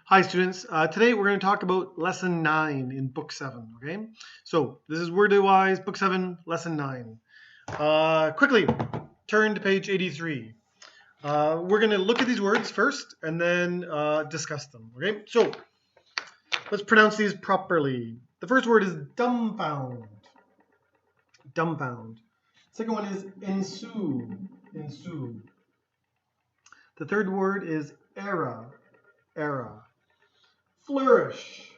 Hi students, today we're going to talk about lesson 9 in book 7, okay? So this is word-wise, book 7, lesson 9. Quickly, turn to page 83. We're going to look at these words first and then discuss them, okay? So let's pronounce these properly. The first word is dumbfound. Dumbfound. Second one is ensue. Ensue. The third word is era. Era. Flourish.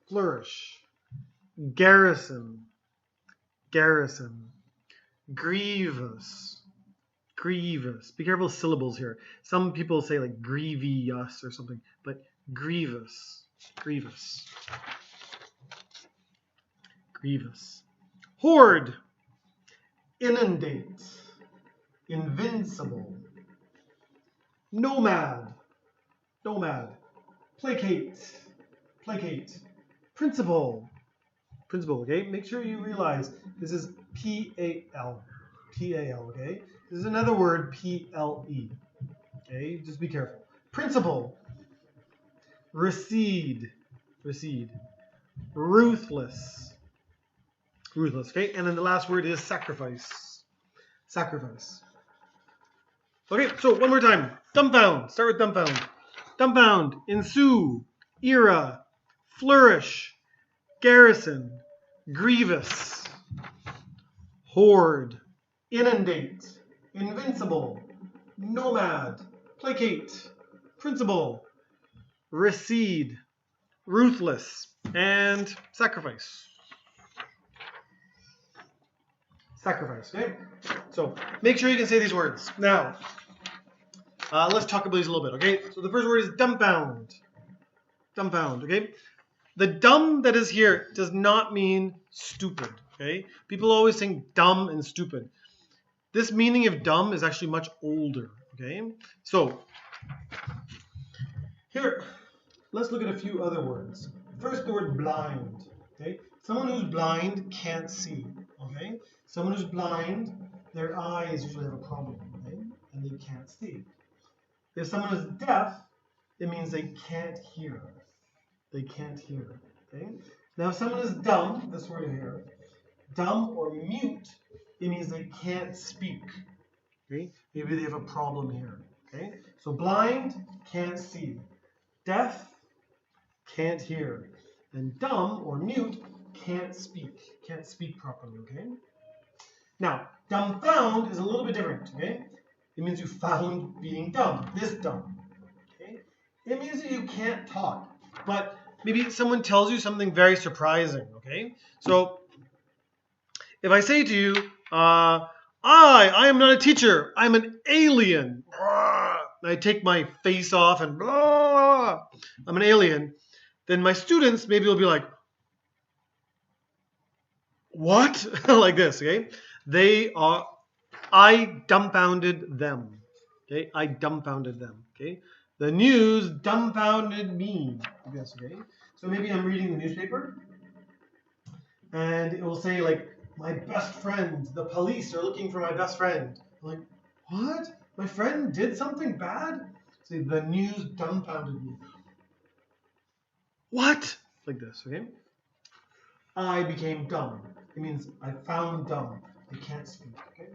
Flourish. Garrison. Garrison. Grievous. Grievous. Be careful of syllables here. Some people say like grievous or something, but grievous. Grievous. Grievous. Hoard. Inundate. Invincible. Nomad. Nomad. Placate. Placate. Principle. Principle, okay? Make sure you realize this is P-A-L. P-A-L, okay? This is another word, P-L-E. Okay? Just be careful. Principle. Recede. Recede. Ruthless. Ruthless, okay? And then the last word is sacrifice. Sacrifice. Okay, so one more time. Dumbfound. Start with dumbfound. Dumbfound, ensue, era, flourish, garrison, grievous, hoard, inundate, invincible, nomad, placate, principle, recede, ruthless, and sacrifice. Sacrifice, okay? So make sure you can say these words. Now, let's talk about these a little bit, okay? So the first word is dumbfound. Dumbfound, okay? The dumb that is here does not mean stupid, okay? People always think dumb and stupid. This meaning of dumb is actually much older, okay? So here, let's look at a few other words. First, the word blind, okay? Someone who's blind can't see, okay? Someone who's blind, their eyes usually have a problem, okay? And they can't see. If someone is deaf, it means they can't hear. They can't hear. Okay? Now, if someone is dumb, this word here, dumb or mute, it means they can't speak. Okay? Maybe they have a problem here. Okay? So blind, can't see. Deaf, can't hear. And dumb or mute, can't speak. Can't speak properly. Okay? Now, dumbfound is a little bit different. Okay? It means you found being dumb, this dumb. Okay? It means that you can't talk, but maybe someone tells you something very surprising. Okay? So if I say to you, I am not a teacher, I'm an alien. I take my face off and I'm an alien. Then my students maybe will be like, what? Like this. Okay? I dumbfounded them. Okay, I dumbfounded them. Okay, the news dumbfounded me. I guess. Okay, so maybe I'm reading the newspaper, and it will say like, my best friend. The police are looking for my best friend. I'm like, what? My friend did something bad? See, the news dumbfounded me. What? Like this. Okay. I became dumb. It means I found dumb. I can't speak. Okay.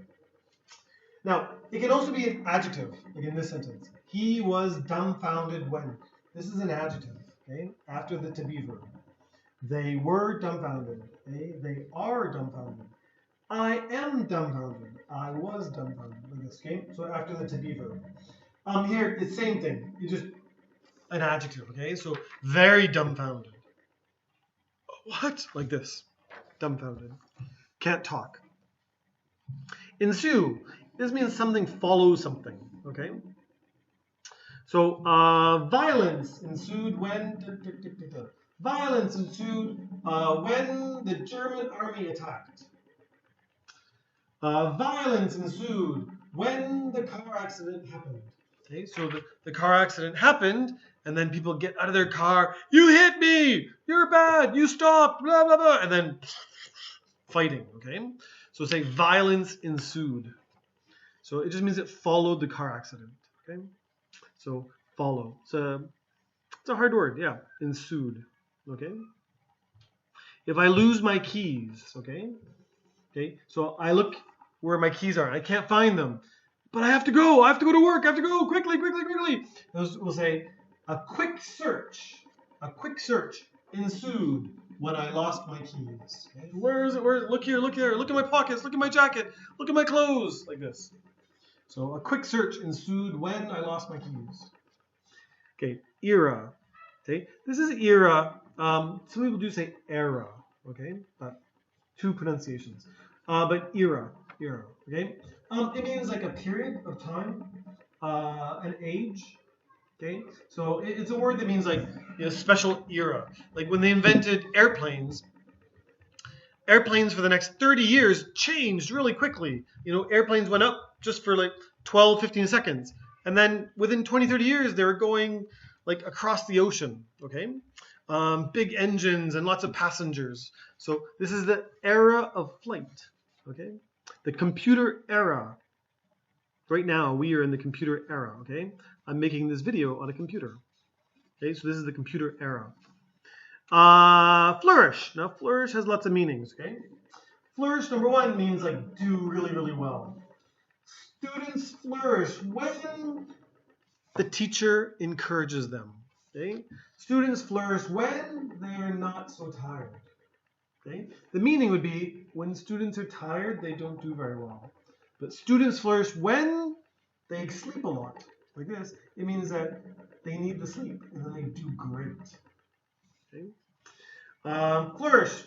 Now, it can also be an adjective, like in this sentence. He was dumbfounded when. This is an adjective, okay, after the to be verb. They were dumbfounded. Okay? They are dumbfounded. I am dumbfounded. I was dumbfounded. Like this, okay? So after the to be verb. Here, it's the same thing. It's just an adjective, okay? So very dumbfounded. What? Like this. Dumbfounded. Can't talk. Ensue. This means something follows something, okay? So, violence ensued when... Violence ensued when the German army attacked. Violence ensued when the car accident happened. Okay, so the car accident happened, and then people get out of their car. You hit me! You're bad! You stopped! Blah, blah, blah. And then fighting, okay? So say violence ensued. So it just means it followed the car accident. Okay, so follow. It's It's a hard word, yeah. Ensued. Okay. If I lose my keys, okay. Okay. So I look where my keys are. I can't find them, but I have to go. I have to go to work. I have to go quickly, quickly, quickly. We'll say a quick search. A quick search ensued when I lost my keys. Okay? Where is it? Where? Look here. Look here. Look at my pockets. Look at my jacket. Look at my clothes. Like this. So a quick search ensued when I lost my keys. Okay. Era. Okay. This is era. Some people do say era. Okay. But two pronunciations. But era. Okay. It means like a period of time, an age. Okay, so it's a word that means like special era. Like when they invented airplanes for the next 30 years changed really quickly. Airplanes went up just for like 12, 15 seconds. And then within 20, 30 years, they were going like across the ocean. Okay, big engines and lots of passengers. So this is the era of flight. Okay, the computer era. Right now, we are in the computer era, okay? I'm making this video on a computer. Okay, so this is the computer era. Flourish. Now, flourish has lots of meanings, okay? Flourish, number one, means like do really, really well. Students flourish when the teacher encourages them, okay? Students flourish when they're not so tired, okay? The meaning would be when students are tired, they don't do very well. But students flourish when they sleep a lot. Like this, it means that they need the sleep and then they do great. Okay? Flourish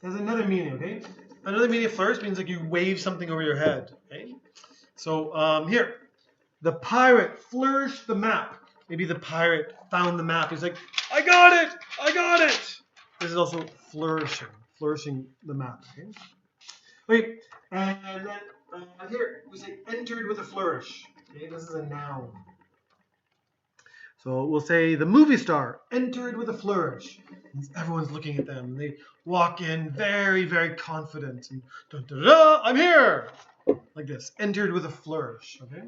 has another meaning. Okay, another meaning of flourish means like you wave something over your head. Okay, so here, the pirate flourished the map. Maybe the pirate found the map. He's like, I got it, I got it. This is also flourishing the map. Okay, wait, and then. Here, we say entered with a flourish. Okay, this is a noun. So we'll say the movie star entered with a flourish. And everyone's looking at them. And they walk in very, very confident. And da, da, da, I'm here! Like this. Entered with a flourish. Okay.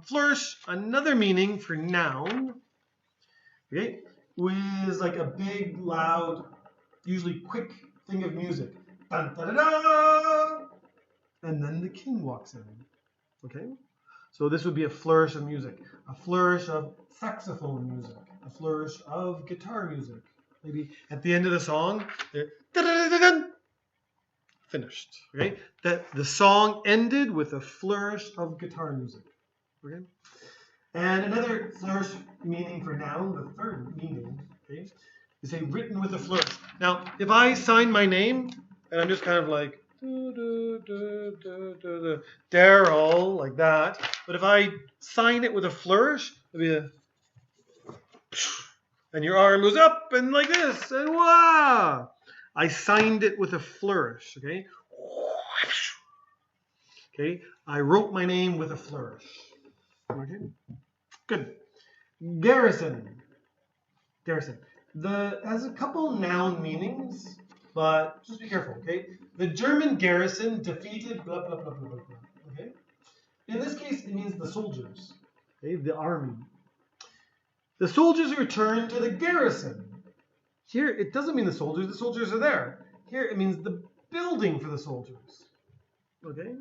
Flourish, another meaning for noun. Okay, is like a big, loud, usually quick thing of music. Dun, da, da, da, and then the king walks in. Okay, so this would be a flourish of music, a flourish of saxophone music, a flourish of guitar music. Maybe at the end of the song, they're finished. Okay, that the song ended with a flourish of guitar music. Okay, and another flourish meaning for noun, the third meaning. Okay, is say written with a flourish. Now, if I sign my name. And I'm just kind of like, Daryl, like that. But if I sign it with a flourish, it'll be a, and your arm goes up and like this, and wow! I signed it with a flourish, okay? Okay, I wrote my name with a flourish. Okay, good. Garrison. Has a couple noun meanings. But just be careful, okay? The German garrison defeated blah, blah, blah, blah, blah, blah, okay? In this case, it means the soldiers, okay? The army. The soldiers returned to the garrison. Here, it doesn't mean the soldiers are there. Here, it means the building for the soldiers, okay?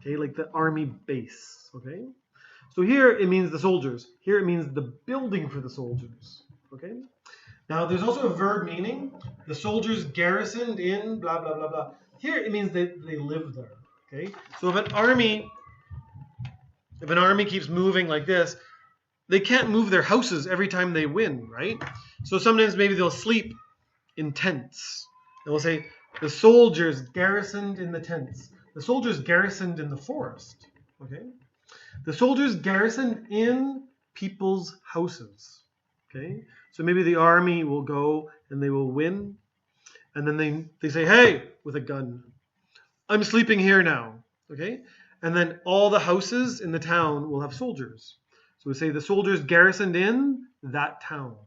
Okay, like the army base, okay? So here, it means the soldiers. Here, it means the building for the soldiers, okay? Now, there's also a verb meaning. The soldiers garrisoned in blah, blah, blah, blah. Here, it means that they live there. Okay? So if an army keeps moving like this, they can't move their houses every time they win, right? So sometimes maybe they'll sleep in tents. And we'll say, the soldiers garrisoned in the tents. The soldiers garrisoned in the forest. Okay? The soldiers garrisoned in people's houses. Okay? So maybe the army will go and they will win. And then they say, hey, with a gun, I'm sleeping here now. Okay? And then all the houses in the town will have soldiers. So we say the soldiers garrisoned in that town.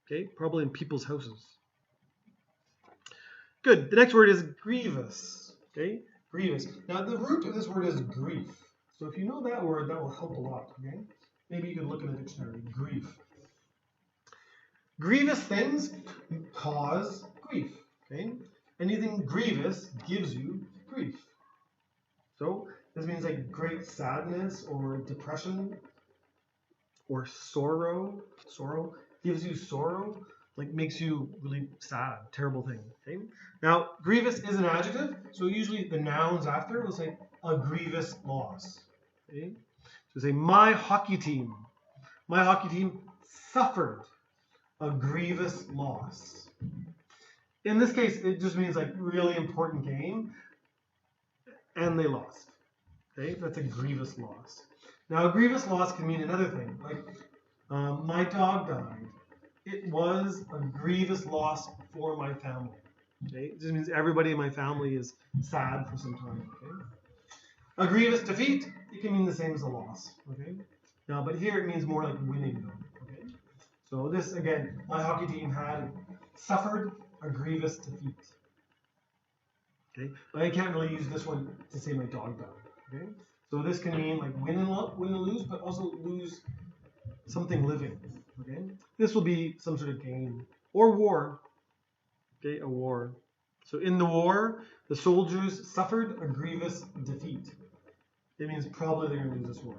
Okay? Probably in people's houses. Good. The next word is grievous. Okay? Grievous. Now the root of this word is grief. So if you know that word, that will help a lot. Okay? maybe you could look in a dictionary. Grief. Grievous things cause grief. Okay? Anything grievous gives you grief. So this means like great sadness or depression or sorrow. Sorrow gives you sorrow, like makes you really sad, terrible thing. Okay? Now, grievous is an adjective, so usually the nouns after will say a grievous loss. Okay? So say my hockey team suffered a grievous loss. In this case, it just means like really important game, and they lost. Okay, that's a grievous loss. Now, a grievous loss can mean another thing, like my dog died. It was a grievous loss for my family. Okay, it just means everybody in my family is sad for some time. Okay, a grievous defeat, it can mean the same as a loss. Okay, now but here it means more like winning though. Okay, so this again, my hockey team had suffered a grievous defeat. Okay, but I can't really use this one to say my dog died. Okay, so this can mean like win and lose, but also lose something living. Okay, this will be some sort of game or war. Okay, a war. So in the war, the soldiers suffered a grievous defeat. It means probably they're going to lose this war.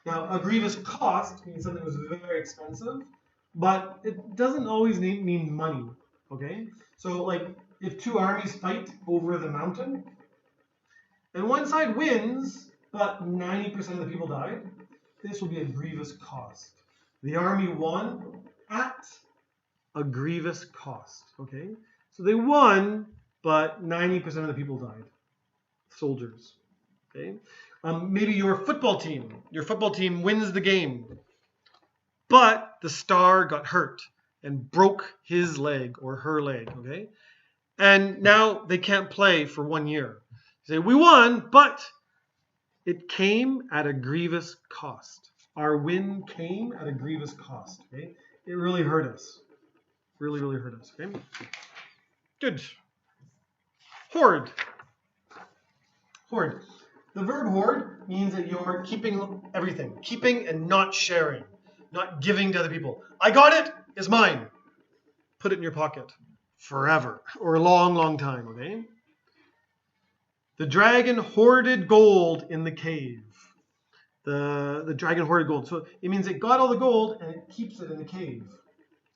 Now, a grievous cost means something was very expensive, but it doesn't always mean money. Okay, so like if two armies fight over the mountain, and one side wins, but 90% of the people died, this will be a grievous cost. The army won at a grievous cost. Okay, so they won, but 90% of the people died. Soldiers. Okay, maybe your football team wins the game, but the star got hurt and broke his leg or her leg. Okay, and now they can't play for 1 year. You say we won, but it came at a grievous cost. Our win came at a grievous cost. Okay, it really hurt us. Really, really hurt us. Okay, good. Hoard. Hoard. The verb hoard means that you're keeping everything, keeping and not sharing, not giving to other people. I got it, it's mine. Put it in your pocket forever or a long, long time. Okay. The dragon hoarded gold in the cave. The dragon hoarded gold. So it means it got all the gold and it keeps it in the cave.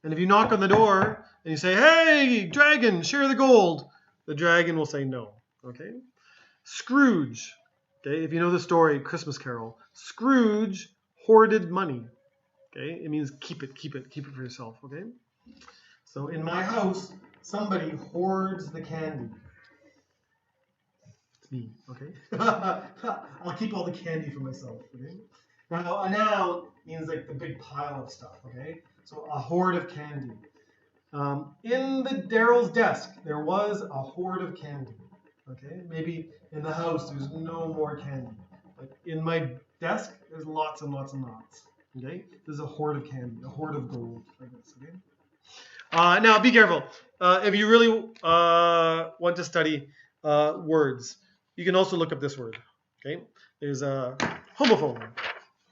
And if you knock on the door and you say, hey, dragon, share the gold, the dragon will say no. Okay? Scrooge. Okay, if you know the story, Christmas Carol, Scrooge hoarded money. Okay, it means keep it for yourself. Okay? So in my house, somebody hoards the candy. Me, okay? I'll keep all the candy for myself, okay? Now, a noun means like the big pile of stuff, okay? So a hoard of candy. In the Daryl's desk, there was a hoard of candy, okay? Maybe in the house, there's no more candy. But in my desk, there's lots and lots and lots, okay? There's a hoard of candy, a hoard of gold, I guess, okay? Now, be careful. If you really want to study words, you can also look up this word. Okay, there's a homophone.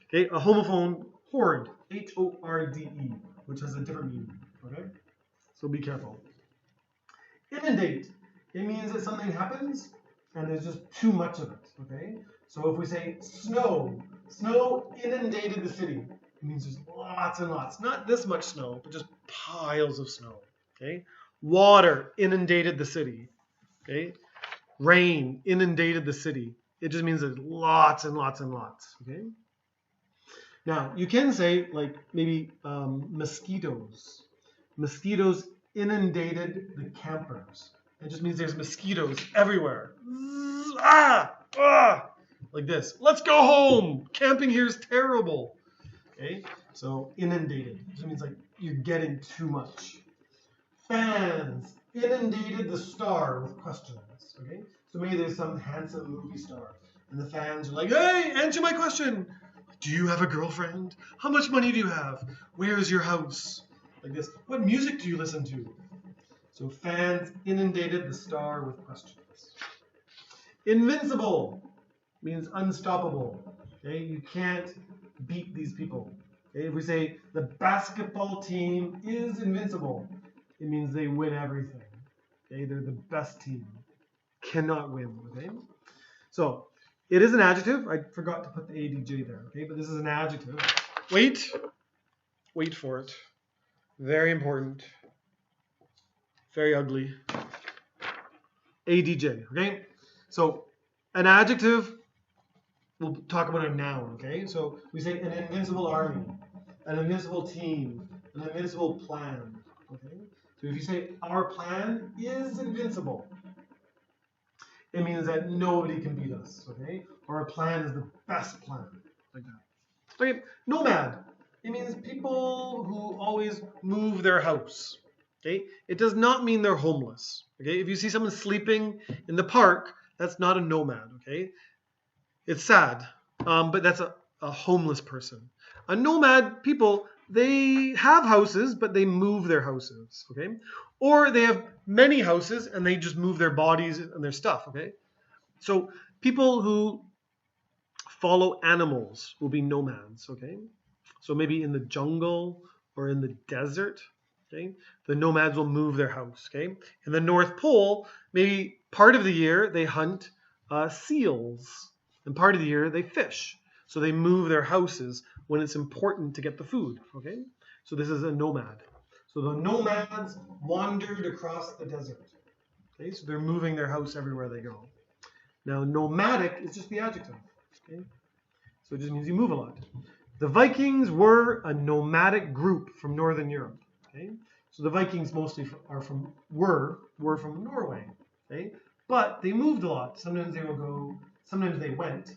Okay, a homophone, hoard, H-O-R-D-E, which has a different meaning. Okay, so be careful. Inundate, it means that something happens and there's just too much of it. Okay, so if we say snow inundated the city, it means there's lots and lots. Not this much snow, but just piles of snow. Okay, water inundated the city. Okay. Rain inundated the city. It just means there's lots and lots and lots. Okay. Now you can say like maybe mosquitoes. Mosquitoes inundated the campers. It just means there's mosquitoes everywhere. Like this. Let's go home. Camping here is terrible. Okay. So inundated. It just means like you're getting too much. Fans inundated the star with questions. Okay, so maybe there's some handsome movie star, and the fans are like, "Hey, answer my question. Do you have a girlfriend? How much money do you have? Where is your house?" Like this. What music do you listen to? So fans inundated the star with questions. Invincible means unstoppable. Okay, you can't beat these people. Okay? If we say the basketball team is invincible, it means they win everything. Okay? They're the best team. Cannot win. Okay? So it is an adjective. I forgot to put the adj there. Okay, but this is an adjective. Wait for it. Very important. Very ugly. adj. Okay, so an adjective. We'll talk about a noun. Okay, so we say an invincible army, an invincible team, an invincible plan. Okay, so if you say our plan is invincible, it means that nobody can beat us, okay? Or our plan is the best plan, like that. Okay, nomad. It means people who always move their house, okay? It does not mean they're homeless, okay? If you see someone sleeping in the park, that's not a nomad, okay? It's sad, but that's a homeless person. A nomad, people, they have houses, but they move their houses, okay? Or they have many houses and they just move their bodies and their stuff, okay? So people who follow animals will be nomads, okay? So maybe in the jungle or in the desert, okay? The nomads will move their house, okay? In the North Pole, maybe part of the year they hunt seals, and part of the year they fish. So they move their houses when it's important to get the food, okay? So this is a nomad. So the nomads wandered across the desert, okay? So they're moving their house everywhere they go. Now, nomadic is just the adjective, okay? So it just means you move a lot. The Vikings were a nomadic group from Northern Europe, okay? So the Vikings mostly were from Norway, okay? But they moved a lot. Sometimes they went.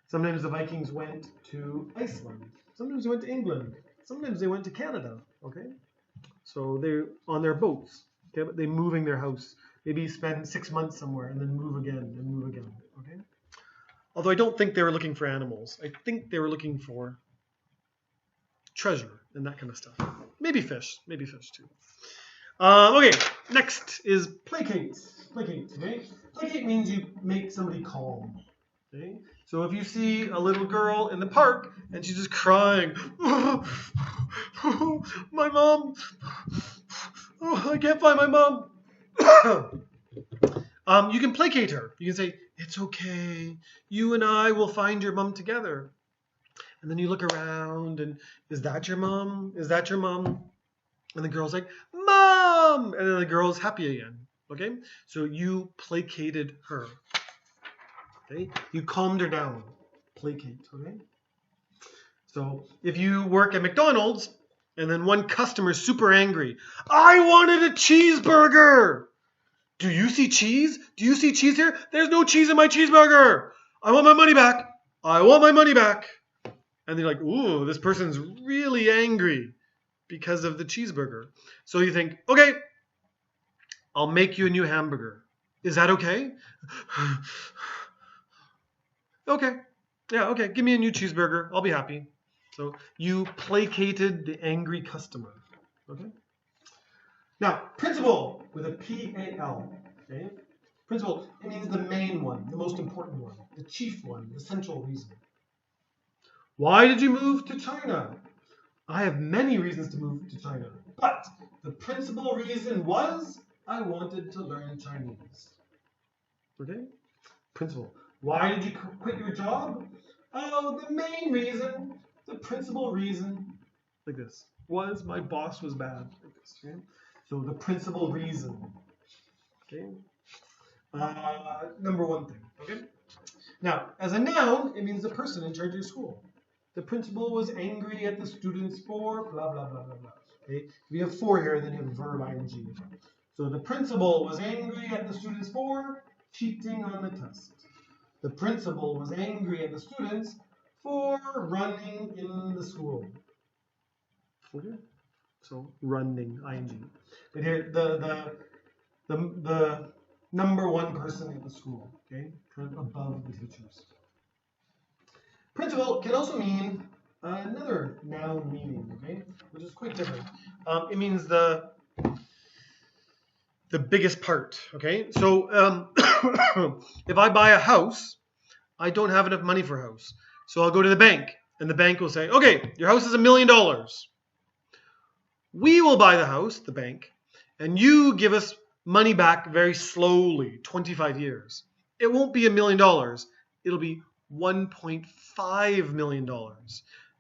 Sometimes the Vikings went to Iceland. Sometimes they went to England. Sometimes they went to Canada, okay? So they're on their boats, okay? But they're moving their house. Maybe spend 6 months somewhere and then move again, okay? Although I don't think they were looking for animals. I think they were looking for treasure and that kind of stuff. Maybe fish too. Okay, next is placate. Placate, okay? Placate means you make somebody calm, okay? So if you see a little girl in the park and she's just crying, my mom, I can't find my mom. You can placate her. You can say, it's okay. You and I will find your mom together. And then you look around and, is that your mom? Is that your mom? And the girl's like, Mom! And then the girl's happy again. Okay? So you placated her. Okay? You calmed her down. Placate. Okay? So if you work at McDonald's and then one customer's super angry, I wanted a cheeseburger! Do you see cheese? Do you see cheese here? There's no cheese in my cheeseburger! I want my money back! I want my money back! And they're like, ooh, this person's really angry because of the cheeseburger. So you think, okay, I'll make you a new hamburger. Is that okay? Okay. Yeah, okay. Give me a new cheeseburger. I'll be happy. So you placated the angry customer. Okay? Now, principle with a P-A-L. Okay? Principle, it means the main one, the most important one, the chief one, the central reason. Why did you move to China? I have many reasons to move to China, but the principal reason was I wanted to learn Chinese. Okay? Principal. Why did you quit your job? Oh, the main reason, the principal reason, like this, was my boss was bad. Like this, okay? So the principal reason. Okay? Number one thing. Okay? Now, as a noun, it means the person in charge of your school. The principal was angry at the students for blah, blah, blah, blah, blah. Okay? If you have for here, then you have verb ing. So the principal was angry at the students for cheating on the test. The principal was angry at the students for running in the school. Okay? So running, ing. But here, the number one person at the school, okay? Above the teachers. Principal can also mean another noun meaning, okay? Which is quite different. It means the biggest part, okay? So if I buy a house, I don't have enough money for a house. So I'll go to the bank And the bank will say, okay, your house is $1 million. We will buy the house, the bank, and you give us money back very slowly, 25 years. It won't be $1 million. It'll be $1.5 million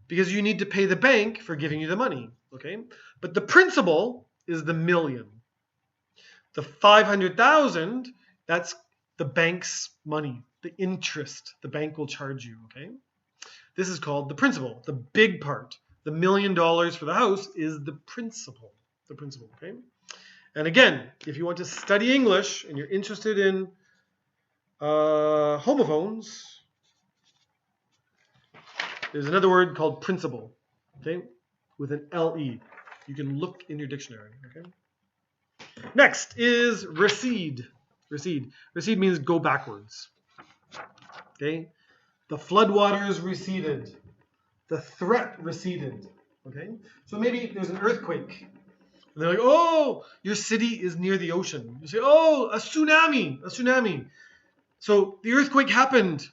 because you need to pay the bank for giving you the money. Okay, but the principal is the million. The 500,000, that's the bank's money, the interest the bank will charge you. Okay, this is called the principal, the big part. The $1 million for the house is the principal. The principal. Okay. And again, if you want to study English and you're interested in homophones, there's another word called principal, okay, with an L-E. You can look in your dictionary, okay. Next is recede. Recede. Recede means go backwards, okay. The floodwaters receded. The threat receded, okay. So maybe there's an earthquake. And they're like, oh, your city is near the ocean. You say, oh, a tsunami, a tsunami. So the earthquake happened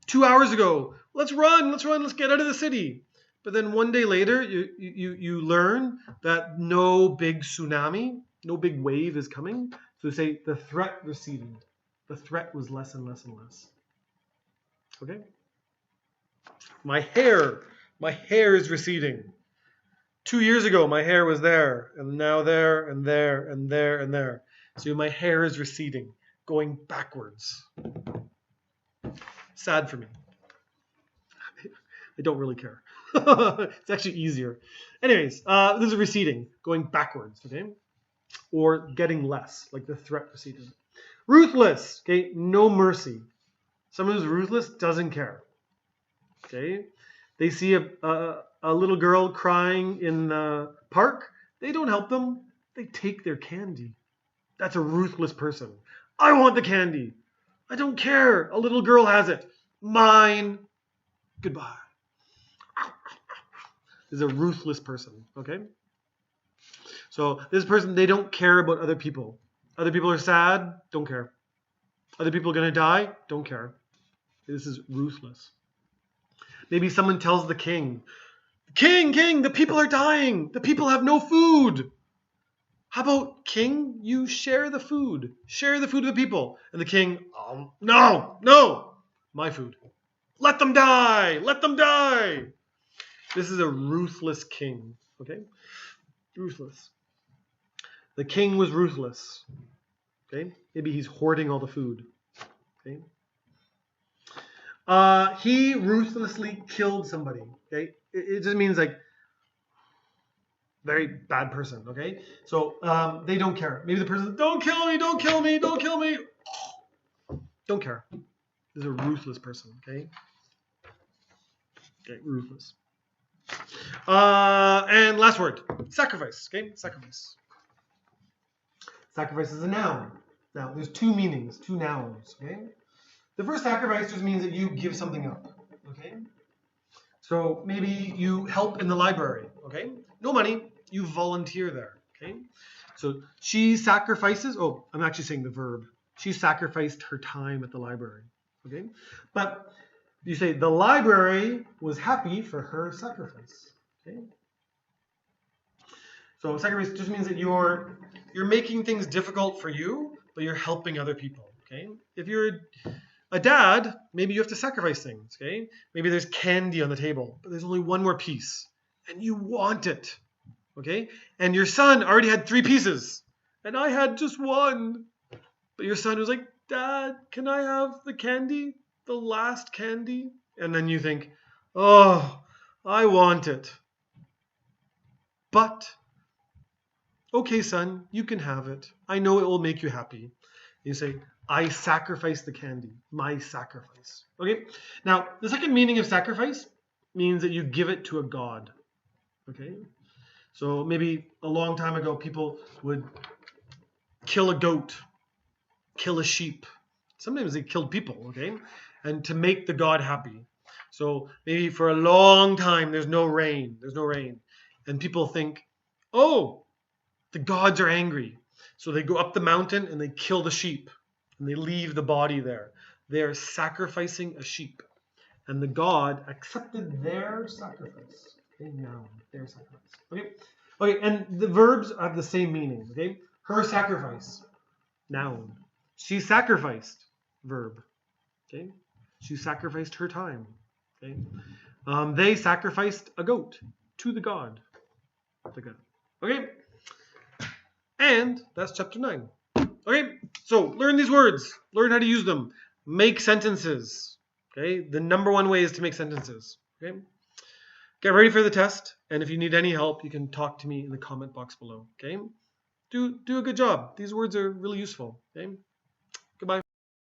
2 hours ago. Let's run, let's get out of the city. But then one day later, you learn that no big tsunami, no big wave is coming. So you say the threat receded. The threat was less and less and less. Okay? My hair is receding. 2 years ago, my hair was there, and now there, and there, and there, and there. So my hair is receding, going backwards. Sad for me. I don't really care. It's actually easier. Anyways, this is receding, going backwards, okay? Or getting less, like the threat receded. Ruthless, okay? No mercy. Someone who's ruthless doesn't care, okay? They see a little girl crying in the park. They don't help them. They take their candy. That's a ruthless person. I want the candy. I don't care. A little girl has it. Mine. Goodbye. This is a ruthless person, okay? So this person, they don't care about other people. Other people are sad, don't care. Other people are going to die, don't care. This is ruthless. Maybe someone tells the king, King, the people are dying. The people have no food. How about, king, you share the food. Share the food with the people. And the king, no, my food. Let them die. Let them die. This is a ruthless king. Okay? Ruthless. The king was ruthless. Okay? Maybe he's hoarding all the food. Okay? He ruthlessly killed somebody. Okay? It just means like very bad person. Okay? So they don't care. Maybe the person, don't kill me. Don't care. This is a ruthless person. Okay? Okay, ruthless. And last word, sacrifice. Okay, sacrifice. Sacrifice is a noun. Now, there's two meanings, two nouns. Okay. The first sacrifice just means that you give something up. Okay. So maybe you help in the library. Okay. No money. You volunteer there. Okay. So she sacrifices. Oh, I'm actually saying the verb. She sacrificed her time at the library. Okay. But you say the library was happy for her sacrifice. Okay. So sacrifice just means that you're making things difficult for you, but you're helping other people. Okay. If you're a dad, maybe you have to sacrifice things. Okay. Maybe there's candy on the table, but there's only one more piece, and you want it. Okay. And your son already had 3 pieces, and I had just 1. But your son was like, Dad, can I have the candy? The last candy? And then you think, oh, I want it. But, okay, son, you can have it. I know it will make you happy. You say, I sacrifice the candy. My sacrifice. Okay? Now, the second meaning of sacrifice means that you give it to a god. Okay? So maybe a long time ago, people would kill a goat, kill a sheep. Sometimes they killed people, okay? And to make the god happy. So maybe for a long time there's no rain. And people think, oh, the gods are angry. So they go up the mountain and they kill the sheep. And they leave the body there. They're sacrificing a sheep. and the god accepted their sacrifice. Okay, noun, their sacrifice. Okay, okay, and the verbs have the same meaning. Okay, her sacrifice, noun. She sacrificed, verb. Okay, she sacrificed her time. Okay, they sacrificed a goat to the god. Okay, and that's chapter 9. Okay, so learn these words, learn how to use them, make sentences. Okay, the number one way is to make sentences. Okay, get ready for the test, and if you need any help, you can talk to me in the comment box below. Okay, do a good job. These words are really useful. Okay.